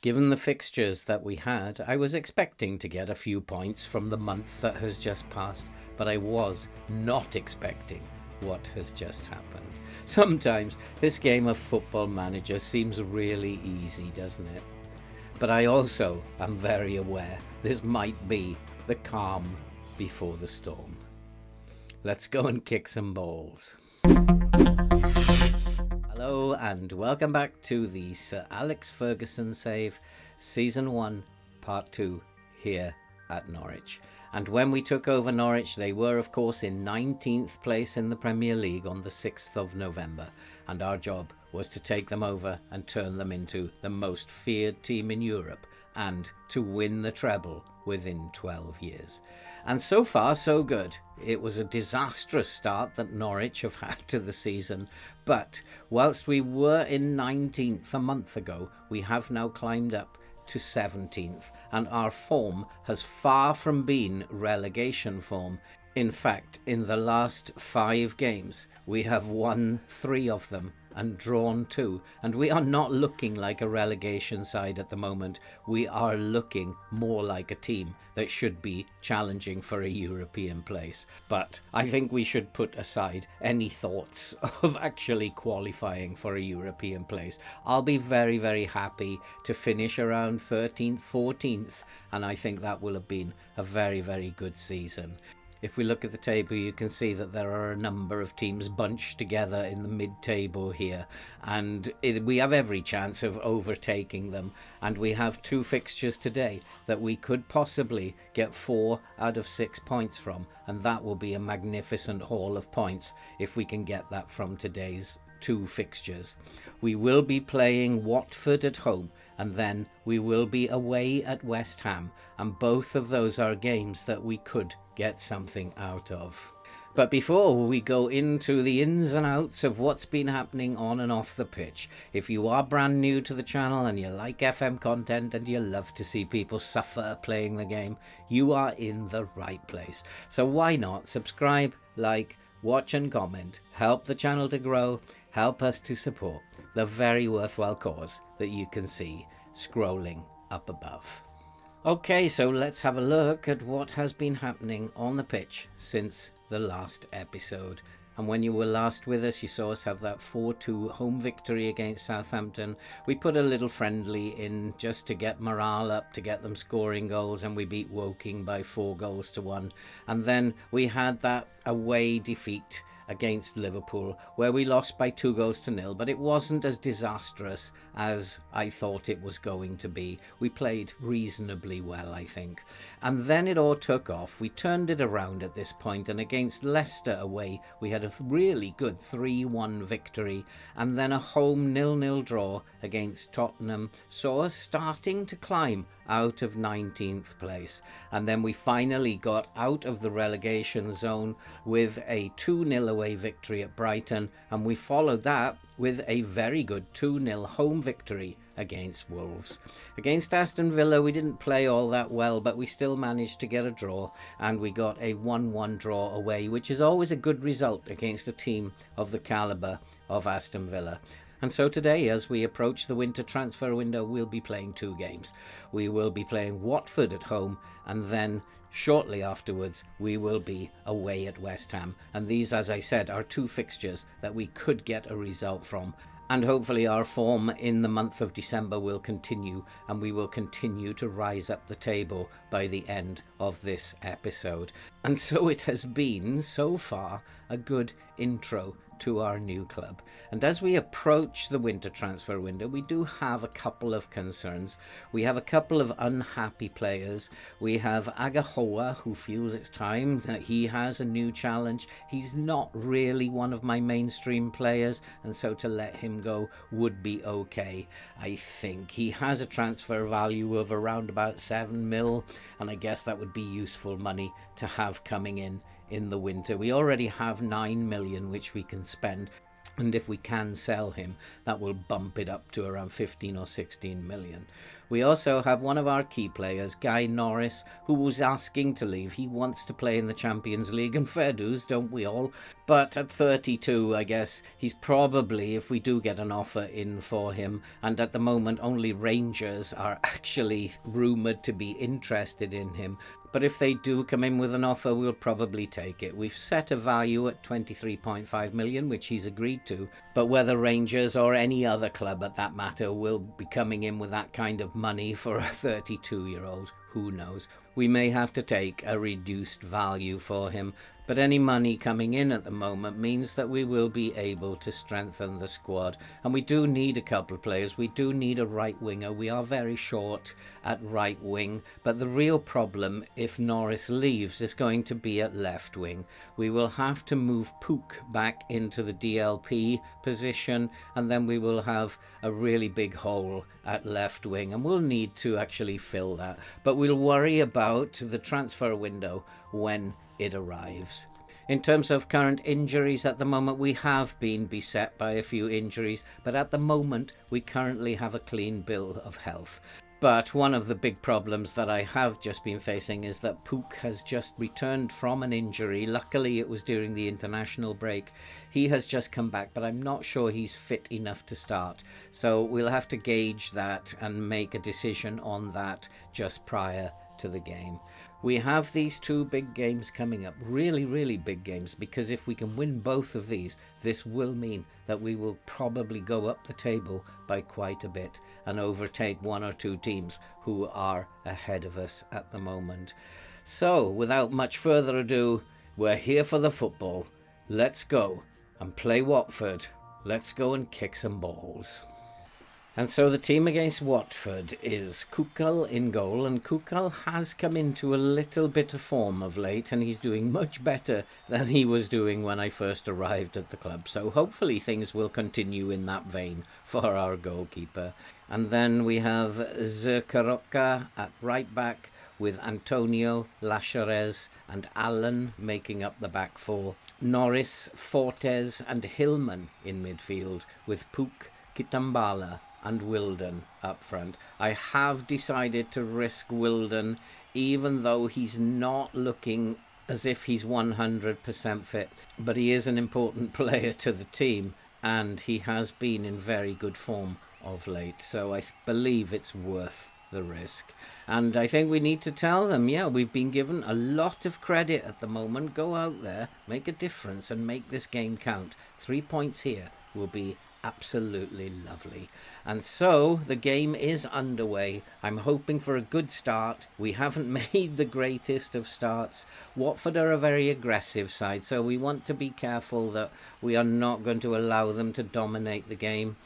Given the fixtures that we had, I was expecting to get a few points from the month that has just passed, but I was not expecting what has just happened. Sometimes this game of Football Manager seems really easy, doesn't it? But I also am very aware this might be the calm before the storm. Let's go and kick some balls. Hello and welcome back to the Sir Alex Ferguson Save Season 1 Part 2 here at Norwich. And when we took over Norwich, they were of course in 19th place in the Premier League on the 6th of November, and our job was to take them over and turn them into the most feared team in Europe and to win the treble within 12 years. And so far so good. It was a disastrous start that Norwich have had to the season, but whilst we were in 19th a month ago, we have now climbed up to 17th, and our form has far from been relegation form. In fact, in the last 5 games, we have won 3 of them and drawn 2, and we are not looking like a relegation side at the moment. We are looking more like a team that should be challenging for a European place. But I think we should put aside any thoughts of actually qualifying for a European place. I'll be very, very happy to finish around 13th, 14th, and I think that will have been a very, very good season. If we look at the table, you can see that there are a number of teams bunched together in the mid-table here, and we have every chance of overtaking them, and we have 2 fixtures today that we could possibly get 4 out of 6 points from, and that will be a magnificent haul of points if we can get that from today's 2 fixtures. We will be playing Watford at home, and then we will be away at West Ham, and both of those are games that we could get something out of. But before we go into the ins and outs of what's been happening on and off the pitch, if you are brand new to the channel and you like FM content and you love to see people suffer playing the game, you are in the right place. So why not subscribe, like, watch and comment, help the channel to grow, help us to support the very worthwhile cause that you can see scrolling up above. Okay, so let's have a look at what has been happening on the pitch since the last episode. And when you were last with us, you saw us have that 4-2 home victory against Southampton. We put a little friendly in just to get morale up, to get them scoring goals, and we beat Woking by 4-1. And then we had that away defeat against Liverpool, where we lost by 2-0, but it wasn't as disastrous as I thought it was going to be. We played reasonably well, I think. And then it all took off. We turned it around at this point, and against Leicester away, we had a really good 3-1 victory, and then a home 0-0 draw against Tottenham saw us starting to climb out of 19th place. And then we finally got out of the relegation zone with a 2-0 away victory at Brighton, and we followed that with a very good 2-0 home victory against Wolves. Against Aston Villa, we didn't play all that well, but we still managed to get a draw, and we got a 1-1 draw away, which is always a good result against a team of the calibre of Aston Villa. And so today, as we approach the winter transfer window, we'll be playing 2 games. We will be playing Watford at home, and then shortly afterwards we will be away at West Ham. And these, as I said, are 2 fixtures that we could get a result from. And hopefully our form in the month of December will continue, and we will continue to rise up the table by the end of this episode. And so it has been, so far, a good intro to our new club. And as we approach the winter transfer window, we do have a couple of concerns. We have a couple of unhappy players. We have Agahoa, who feels it's time that he has a new challenge. He's not really one of my mainstream players, and so to let him go would be okay. I think he has a transfer value of around about 7 mil, and I guess that would be useful money to have coming in the winter. We already have 9 million which we can spend, And if we can sell him, that will bump it up to around 15 or 16 million. We also have one of our key players, Guy Norris, who was asking to leave. He wants to play in the Champions League, and fair dues, don't we all? But at 32, I guess, he's probably, if we do get an offer in for him, and at the moment only Rangers are actually rumoured to be interested in him. But if they do come in with an offer, we'll probably take it. We've set a value at 23.5 million, which he's agreed to. But whether Rangers or any other club at that matter will be coming in with that kind of money for a 32-year-old, who knows? We may have to take a reduced value for him. But any money coming in at the moment means that we will be able to strengthen the squad. And we do need a couple of players. We do need a right winger. We are very short at right wing. But the real problem, if Norris leaves, is going to be at left wing. We will have to move Pook back into the DLP position. And then we will have a really big hole at left wing. And we'll need to actually fill that. But we'll worry about the transfer window when it arrives. In terms of current injuries at the moment, we have been beset by a few injuries, but at the moment we currently have a clean bill of health. But one of the big problems that I have just been facing is that Pook has just returned from an injury. Luckily it was during the international break. He has just come back, but I'm not sure he's fit enough to start. So we'll have to gauge that and make a decision on that just prior to the game. We have these two big games coming up, really big games, because if we can win both of these, this will mean that we will probably go up the table by quite a bit and overtake one or two teams who are ahead of us at the moment. So without much further ado, we're here for the football. Let's go and play Watford. Let's go and kick some balls. And so the team against Watford is Kukal in goal, and Kukal has come into a little bit of form of late, and he's doing much better than he was doing when I first arrived at the club. So hopefully things will continue in that vein for our goalkeeper. And then we have Zerkaroka at right back, with Antonio, Lachares and Allen making up the back four. Norris, Fortes and Hillman in midfield, with Pook, Kitambala and Wilden up front. I have decided to risk Wilden, even though he's not looking as if he's 100% fit. But he is an important player to the team, and he has been in very good form of late. So I believe it's worth the risk. And I think we need to tell them, yeah, we've been given a lot of credit at the moment. Go out there, make a difference and make this game count. 3 points here will be absolutely lovely. And so the game is underway. I'm hoping for a good start. We haven't made the greatest of starts. Watford are a very aggressive side, so we want to be careful that we are not going to allow them to dominate the game.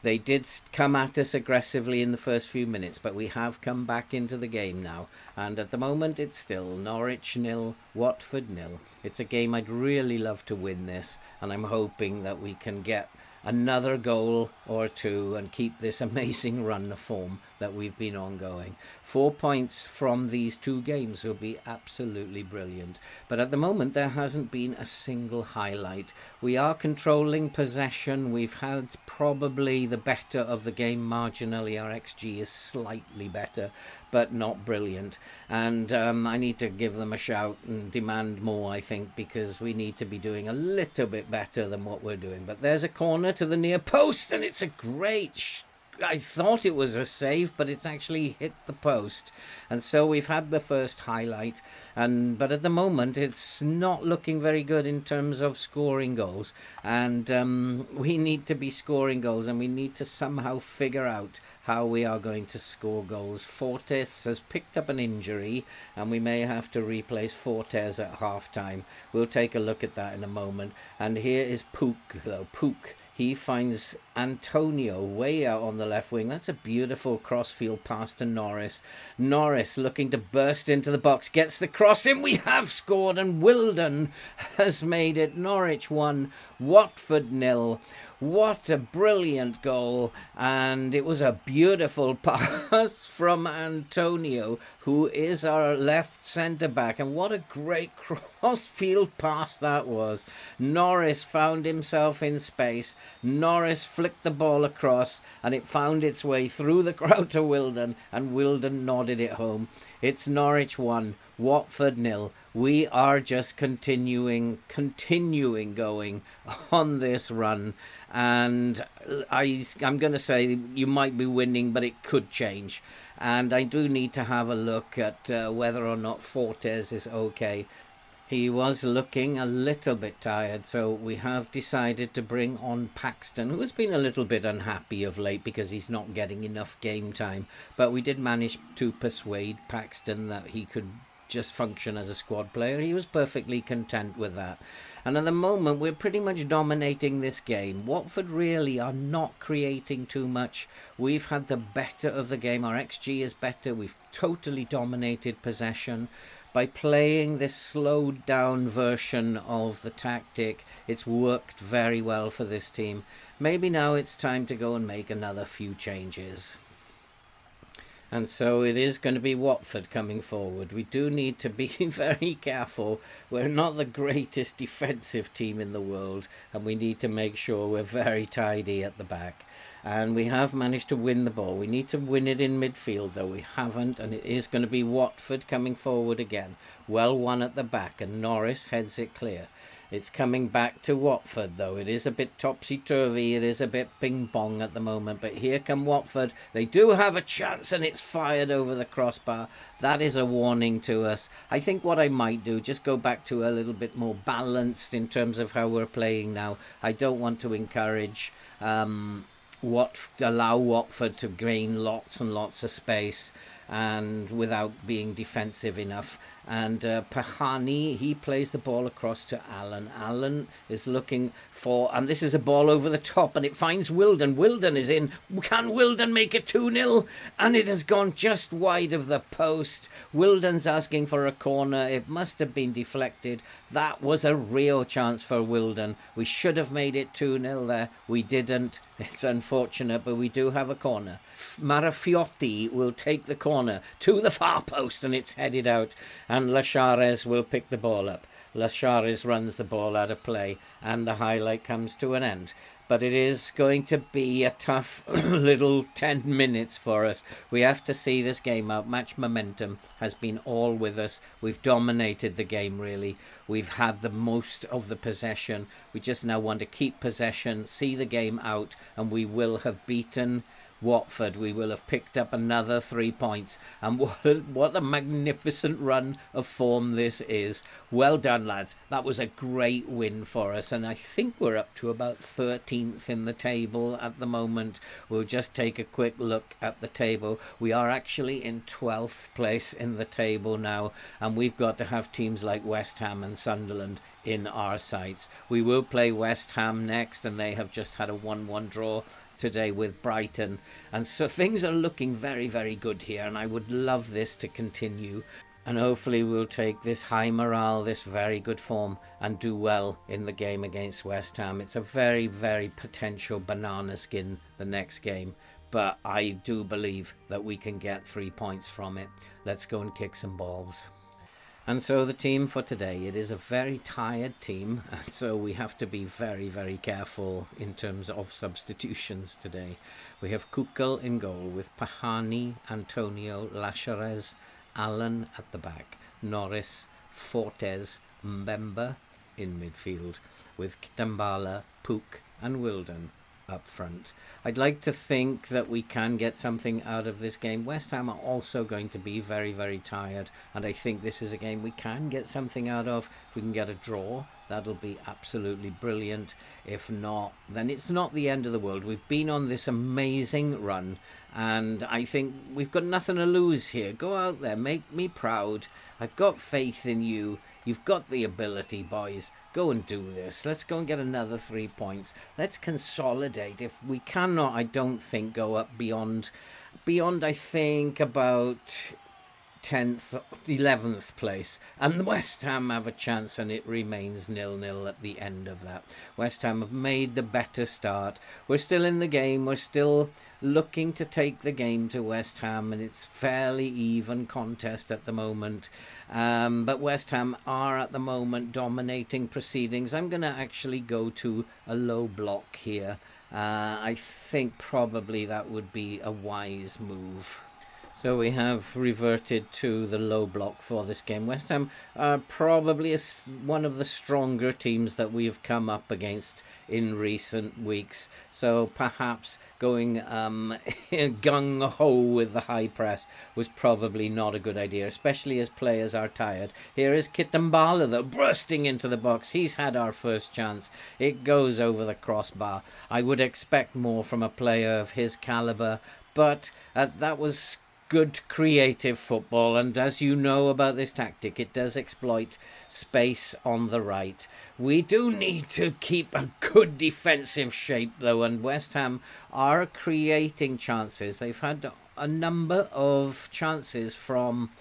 They did come at us aggressively in the first few minutes, but we have come back into the game now. And at the moment it's still Norwich 0, Watford 0. It's a game I'd really love to win this, and I'm hoping that we can get another goal or two and keep this amazing run of form that we've been ongoing. 4 points from these two games will be absolutely brilliant. But at the moment there hasn't been a single highlight. We are controlling possession. We've had probably the better of the game marginally. Our XG is slightly better, but not brilliant. And I need to give them a shout and demand more, I think, because we need to be doing a little bit better than what we're doing. But there's a corner to the near post, and it's a great I thought it was a save, but it's actually hit the post. And so we've had the first highlight, but at the moment it's not looking very good in terms of scoring goals. And we need to be scoring goals, and we need to somehow figure out how we are going to score goals. Fortes has picked up an injury, and we may have to replace Fortes at half-time. We'll take a look at that in a moment. And here is Pook, though. Pook. He finds Antonio way out on the left wing. That's a beautiful crossfield pass to Norris. Norris looking to burst into the box. Gets the cross in. We have scored, and Wilden has made it. Norwich 1, Watford 0. What a brilliant goal. And it was a beautiful pass from Antonio, who is our left centre-back. And what a great cross-field pass that was. Norris found himself in space. Norris flicked the ball across, and it found its way through the crowd to Wilden, and Wilden nodded it home. It's Norwich 1, Watford 0. We are just continuing going on this run. And I'm going to say you might be winning, but it could change. And I do need to have a look at whether or not Fortes is okay. He was looking a little bit tired, so we have decided to bring on Paxton, who has been a little bit unhappy of late because he's not getting enough game time. But we did manage to persuade Paxton that he could just function as a squad player. He was perfectly content with that. And at the moment, we're pretty much dominating this game. Watford really are not creating too much. We've had the better of the game. Our XG is better. We've totally dominated possession. By playing this slowed down version of the tactic, it's worked very well for this team. Maybe now it's time to go and make another few changes. And so it is going to be Watford coming forward. We do need to be very careful. We're not the greatest defensive team in the world, and we need to make sure we're very tidy at the back. And we have managed to win the ball. We need to win it in midfield, though we haven't, and it is going to be Watford coming forward again. Well won at the back, and Norris heads it clear. It's coming back to Watford, though. It is a bit topsy-turvy. It is a bit ping-pong at the moment. But here come Watford. They do have a chance, and it's fired over the crossbar. That is a warning to us. I think what I might do, just go back to a little bit more balanced in terms of how we're playing now. I don't want to encourage allow Watford to gain lots and lots of space and without being defensive enough. And Pahani, he plays the ball across to Allen. Allen is looking for, and this is a ball over the top, and it finds Wilden. Wilden is in. Can Wilden make it 2-0? And it has gone just wide of the post. Wilden's asking for a corner. It must have been deflected. That was a real chance for Wilden. We should have made it 2-0 there. We didn't. It's unfortunate, but we do have a corner. Marafiotti will take the corner to the far post, and it's headed out. And Lachares will pick the ball up. Lachares runs the ball out of play, and the highlight comes to an end. But it is going to be a tough little 10 minutes for us. We have to see this game out. Match momentum has been all with us. We've dominated the game, really. We've had the most of the possession. We just now want to keep possession, see the game out, and we will have beaten Watford. We will have picked up another 3 points. And what a magnificent run of form this is. Well done, lads. That was a great win for us. And I think we're up to about 13th in the table at the moment. We'll just take a quick look at the table. We are actually in 12th place in the table now. And we've got to have teams like West Ham and Sunderland in our sights. We will play West Ham next, and they have just had a 1-1 draw today with Brighton, and so things are looking very, very good here, and I would love this to continue, and hopefully we'll take this high morale, this very good form, and do well in the game against West Ham. It's a very, very potential banana skin, the next game, but I do believe that we can get 3 points from it. Let's go and kick some balls. And so the team for today, it is a very tired team, and so we have to be very, very careful in terms of substitutions today. We have Kukal in goal with Pahani, Antonio, Lachares, Allen at the back, Norris, Fortes, Mbemba in midfield, with Kitambala, Pook and Wilden up front. I'd like to think that we can get something out of this game. West Ham are also going to be very, very tired, and I think this is a game we can get something out of. If we can get a draw, that'll be absolutely brilliant. If not, then it's not the end of the world. We've been on this amazing run, and I think we've got nothing to lose here. Go out there, make me proud. I've got faith in you. You've got the ability, boys. Go and do this. Let's go and get another 3 points. Let's consolidate. If we cannot, I don't think, go up beyond I think, about 10th, 11th place, and West Ham have a chance, and it remains 0-0 at the end of that. West Ham have made the better start. We're still in the game. We're still looking to take the game to West Ham, and it's fairly even contest at the moment. But West Ham are at the moment dominating proceedings. I'm going to actually go to a low block here. I think probably that would be a wise move. So we have reverted to the low block for this game. West Ham are probably one of the stronger teams that we've come up against in recent weeks. So perhaps going gung-ho with the high press was probably not a good idea, especially as players are tired. Here is Kitambala, though, bursting into the box. He's had our first chance. It goes over the crossbar. I would expect more from a player of his calibre, but that was good creative football, and as you know about this tactic, it does exploit space on the right. We do need to keep a good defensive shape though, and West Ham are creating chances. They've had a number of chances from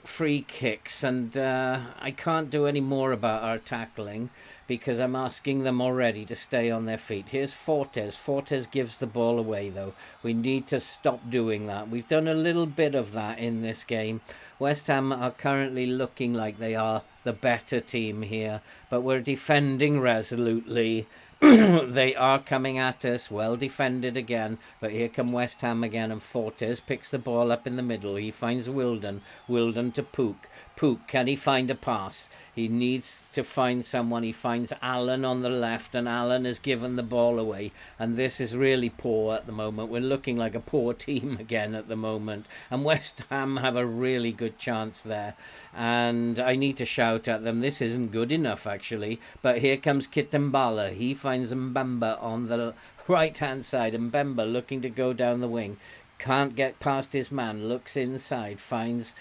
free kicks, and I can't do any more about our tackling because I'm asking them already to stay on their feet. Here's Fortes. Fortes gives the ball away, though. We need to stop doing that. We've done a little bit of that in this game. West Ham are currently looking like they are the better team here, but we're defending resolutely. They are coming at us, well defended again, but here come West Ham again, and Fortes picks the ball up in the middle. He finds Wilden to Pook. Pook, can he find a pass? He needs to find someone. He finds Allen on the left, and Allen has given the ball away, and this is really poor at the moment. We're looking like a poor team again at the moment, and West Ham have a really good chance there, and I need to shout at them. This isn't good enough, actually, but here comes Kitambala. He finds Mbemba on the right-hand side. Mbemba looking to go down the wing. Can't get past his man. Looks inside. Finds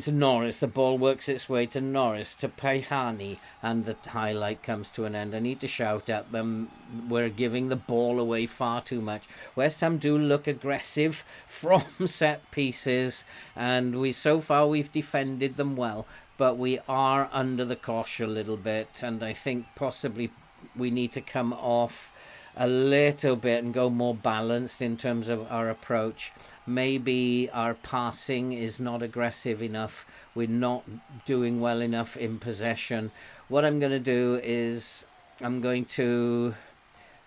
Norris. The ball works its way to Norris, to Payhani, and the highlight comes to an end. I need to shout at them. We're giving the ball away far too much. West Ham do look aggressive from set pieces, and so far we've defended them well, but we are under the cosh a little bit, and I think possibly we need to come off a little bit and go more balanced in terms of our approach. Maybe our passing is not aggressive enough. We're not doing well enough in possession. What I'm going to do is I'm going to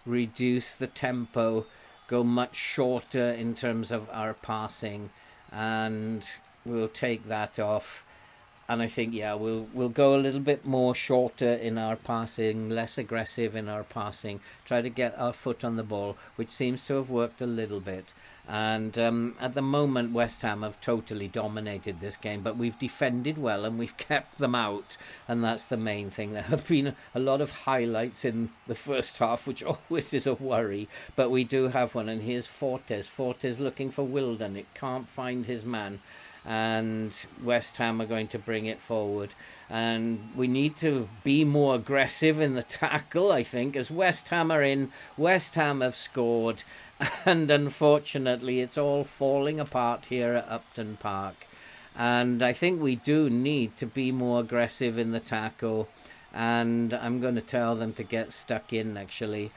reduce the tempo, go much shorter in terms of our passing, and we'll take that off. And I think, yeah, we'll go a little bit more shorter in our passing, less aggressive in our passing, try to get our foot on the ball, which seems to have worked a little bit. And at the moment, West Ham have totally dominated this game, but we've defended well and we've kept them out, and that's the main thing. There have been a lot of highlights in the first half, which always is a worry, but we do have one. And here's Fortes. Fortes looking for Wilden. It can't find his man, and West Ham are going to bring it forward, and we need to be more aggressive in the tackle, I think, as West Ham are in. West Ham have scored, and unfortunately it's all falling apart here at Upton Park, and I think we do need to be more aggressive in the tackle, and I'm going to tell them to get stuck in, actually,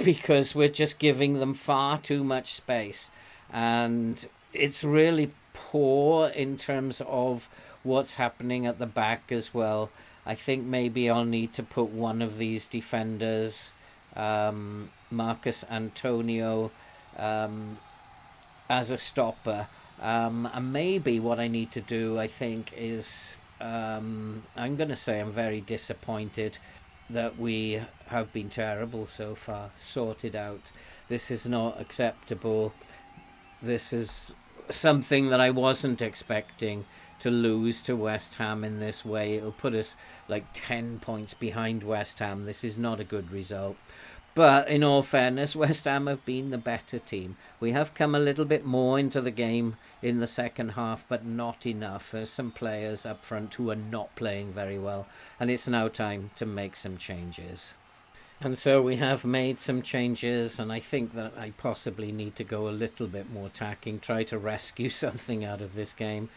because we're just giving them far too much space, and it's really poor in terms of what's happening at the back as well. I think maybe I'll need to put one of these defenders, Marcus Antonio, as a stopper. And maybe what I need to do, I think, is I'm going to say I'm very disappointed that we have been terrible so far. Sorted out. This is not acceptable. This is something that I wasn't expecting, to lose to West Ham in this way. It'll put us like 10 points behind West Ham. This is not a good result. But in all fairness, West Ham have been the better team. We have come a little bit more into the game in the second half, but not enough. There's some players up front who are not playing very well, and it's now time to make some changes. And so we have made some changes, and I think that I possibly need to go a little bit more attacking, try to rescue something out of this game.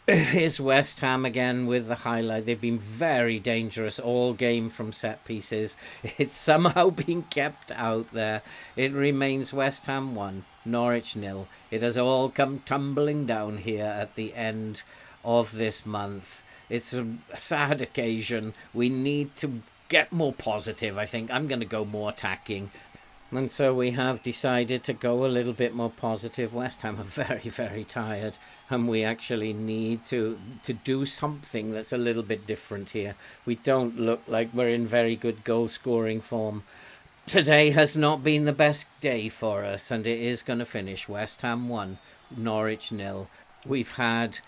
Here's West Ham again with the highlight. They've been very dangerous all game from set pieces. It's somehow been kept out there. It remains West Ham 1, Norwich 0. It has all come tumbling down here at the end of this month. It's a sad occasion. We need to get more positive, I think. I'm going to go more attacking. And so we have decided to go a little bit more positive. West Ham are very, very tired, and we actually need to do something that's a little bit different here. We don't look like we're in very good goal-scoring form. Today has not been the best day for us, and it is going to finish West Ham 1, Norwich 0. We've had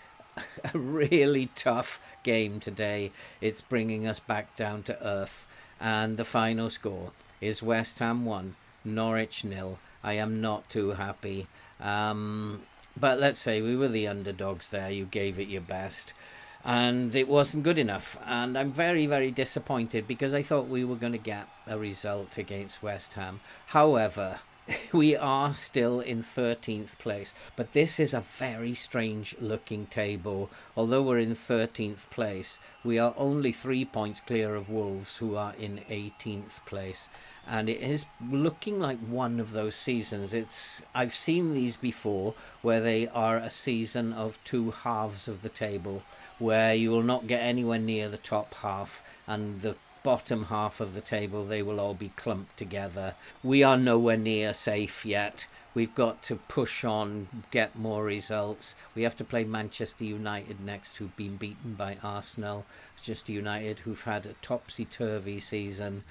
a really tough game today. It's bringing us back down to earth, and the final score is West Ham 1, Norwich 0. I am not too happy. But let's say we were the underdogs there. You gave it your best. And it wasn't good enough. And I'm very, very disappointed because I thought we were going to get a result against West Ham. However, we are still in 13th place. But this is a very strange looking table. Although we're in 13th place, we are only 3 points clear of Wolves, who are in 18th place. And it is looking like one of those seasons. I've seen these before, where they are a season of two halves of the table, where you will not get anywhere near the top half, and the bottom half of the table, they will all be clumped together. We are nowhere near safe yet. We've got to push on, get more results. We have to play Manchester United next, who've been beaten by Arsenal. Manchester United, who've had a topsy-turvy season.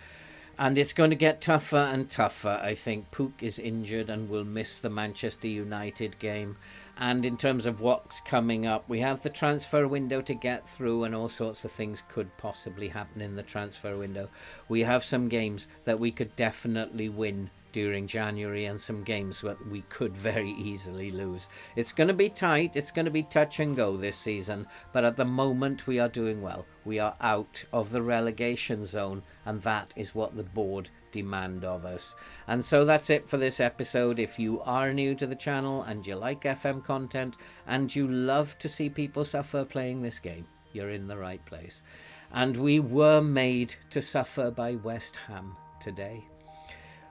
And it's going to get tougher and tougher, I think. Pook is injured and will miss the Manchester United game. And in terms of what's coming up, we have the transfer window to get through, and all sorts of things could possibly happen in the transfer window. We have some games that we could definitely win during January, and some games that we could very easily lose. It's going to be tight, it's going to be touch and go this season, but at the moment we are doing well. We are out of the relegation zone, and that is what the board demand of us. And so that's it for this episode. If you are new to the channel and you like FM content and you love to see people suffer playing this game, you're in the right place. And we were made to suffer by West Ham today.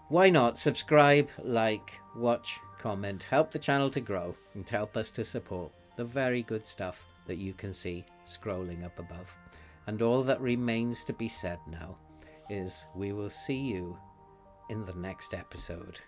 Why not subscribe, like, watch, comment, help the channel to grow, and help us to support the very good stuff that you can see scrolling up above. And all that remains to be said now is we will see you in the next episode.